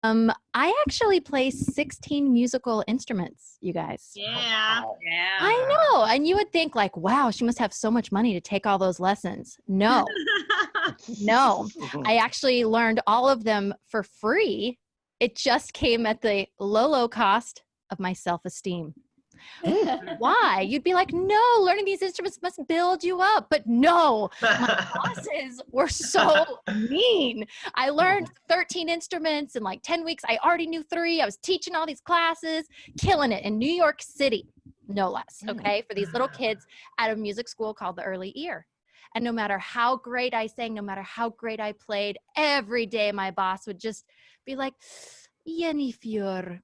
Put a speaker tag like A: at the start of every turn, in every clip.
A: I actually play 16 musical instruments, you guys.
B: Yeah.
C: Wow.
D: Yeah.
A: I know. And you would think like, wow, she must have so much money to take all those lessons. No, no. I actually learned all of them for free. It just came at the low cost of my self-esteem. Why? You'd be like, no, learning these instruments must build you up. But no, my bosses were so mean. I learned 13 instruments in like 10 weeks. I already knew 3. I was teaching all these classes, killing it in New York City, no less, okay, for these little kids at a music school called the Early Ear. And no matter how great I sang, no matter how great I played, every day my boss would just be like, Yennefer,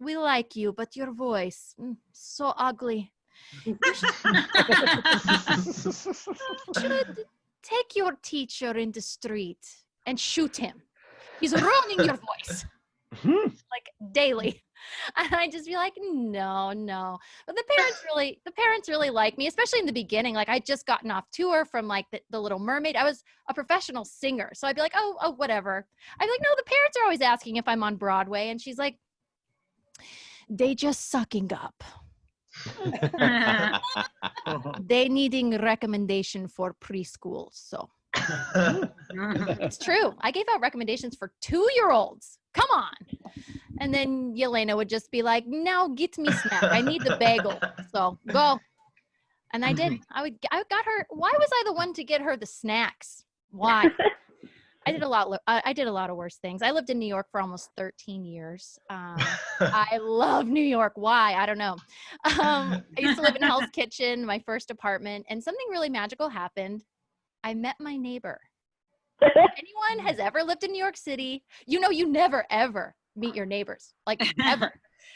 A: we like you, but your voice, so ugly. You should take your teacher in the street and shoot him. He's ruining your voice. Like daily. And I'd just be like, no. But the parents really like me, especially in the beginning. Like I'd just gotten off tour from like the Little Mermaid. I was a professional singer. So I'd be like, oh, whatever. I'd be like, no, the parents are always asking if I'm on Broadway. And she's like, they just sucking up. They needing recommendation for preschool. So it's true. I gave out recommendations for 2-year-olds. Come on. And then Yelena would just be like, now get me snack. I need the bagel. So go. And I did. I got her. Why was I the one to get her the snacks? Why? I did a lot of worse things. I lived in New York for almost 13 years. I love New York. Why? I don't know. I used to live in Hell's Kitchen, my first apartment, and something really magical happened. I met my neighbor. If anyone has ever lived in New York City, you know you never, ever meet your neighbors, like ever.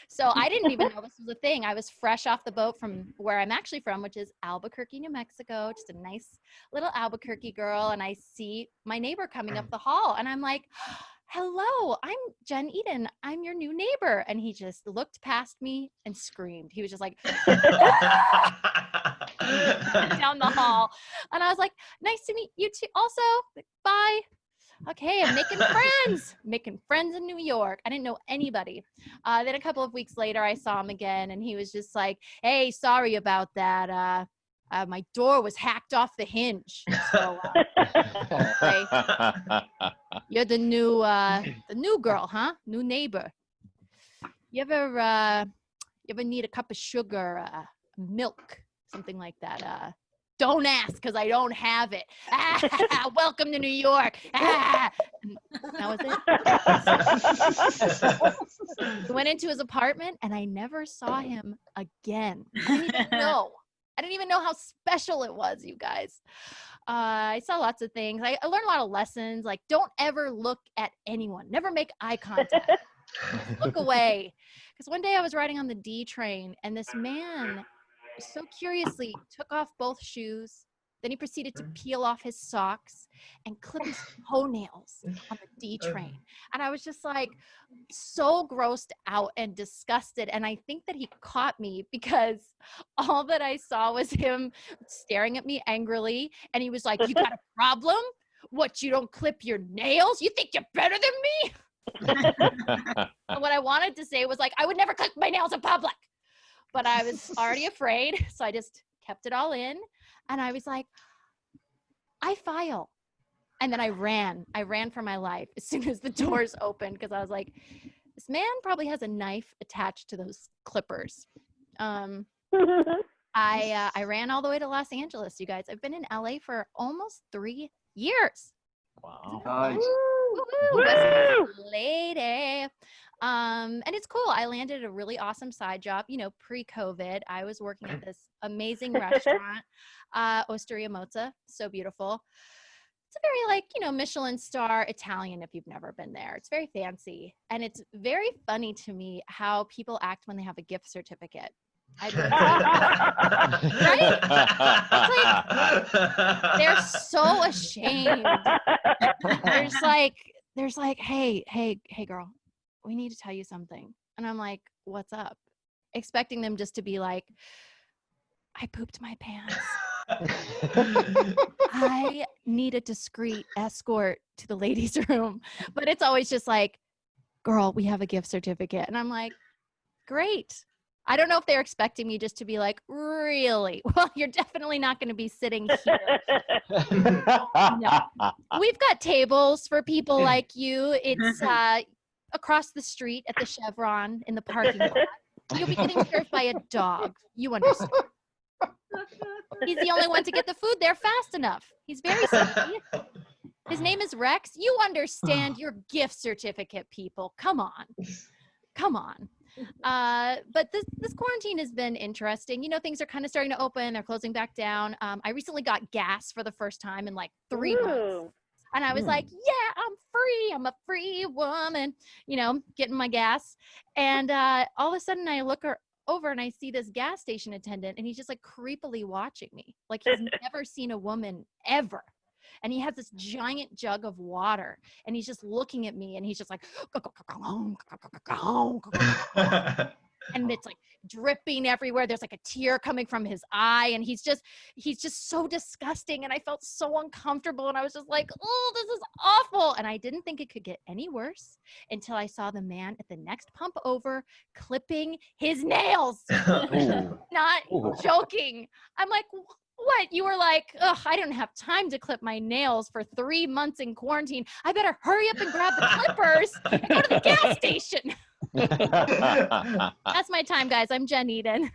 A: So I didn't even know this was a thing. I was fresh off the boat from where I'm actually from, which is Albuquerque, New Mexico, just a nice little Albuquerque girl. And I see my neighbor coming up the hall and I'm like, hello, I'm Jen Eden. I'm your new neighbor. And he just looked past me and screamed. He was just like down the hall. And I was like, nice to meet you too. Also, bye. Okay, I'm making friends in New York. I didn't know anybody. Then a couple of weeks later, I saw him again, and he was just like, hey, sorry about that. My door was hacked off the hinge. So, okay. You're the new girl, huh? New neighbor. You ever need a cup of sugar, milk, something like that? Don't ask because I don't have it. Welcome to New York. That was it. Went into his apartment and I never saw him again. I didn't even know how special it was, you guys. I saw lots of things. I learned a lot of lessons. Like, don't ever look at anyone. Never make eye contact. Look away. Because one day I was riding on the D train and this man so curiously took off both shoes. Then he proceeded to peel off his socks and clip his toenails on the D train. And I was just like so grossed out and disgusted. And I think that he caught me because all that I saw was him staring at me angrily. And he was like, you got a problem? What, you don't clip your nails? You think you're better than me? And what I wanted to say was like, I would never clip my nails in public. But I was already afraid, so I just kept it all in. And I was like, I file. And then I ran for my life as soon as the doors opened because I was like, this man probably has a knife attached to those clippers. I ran all the way to Los Angeles, you guys. I've been in LA for almost 3 years.
C: Wow.
B: Nice.
A: Woo! Lady. And it's cool. I landed a really awesome side job, pre-COVID. I was working at this amazing restaurant, Osteria Mozza. So beautiful. It's a very Michelin star Italian if you've never been there. It's very fancy. And it's very funny to me how people act when they have a gift certificate. Right? It's like, they're so ashamed. There's like, hey, girl, we need to tell you something. And I'm like, what's up? Expecting them just to be like, I pooped my pants. I need a discreet escort to the ladies' room. But it's always just like, girl, we have a gift certificate. And I'm like, great. I don't know if they're expecting me just to be like, really? Well, you're definitely not going to be sitting here. No. We've got tables for people like you. It's across the street at the Chevron in the parking lot. You'll be getting served by a dog. You understand. He's the only one to get the food there fast enough. He's very sneaky. His name is Rex. You understand your gift certificate, people. Come on. Come on. But this quarantine has been interesting. You know, things are kind of starting to open. They're closing back down. I recently got gas for the first time in like 3 months. And I was like, yeah, I'm free. I'm a free woman, you know, getting my gas. And all of a sudden I look over and I see this gas station attendant, and he's just like creepily watching me. Like he's never seen a woman ever. And he has this giant jug of water, and he's just looking at me, and he's just like, and it's like dripping everywhere. There's like a tear coming from his eye, and he's just so disgusting. And I felt so uncomfortable, and I was just like, oh, this is awful. And I didn't think it could get any worse until I saw the man at the next pump over clipping his nails. Not joking. I'm like, what? You were like, ugh, I didn't have time to clip my nails for 3 months in quarantine. I better hurry up and grab the clippers and go to the gas station. That's my time, guys. I'm Jen Eden.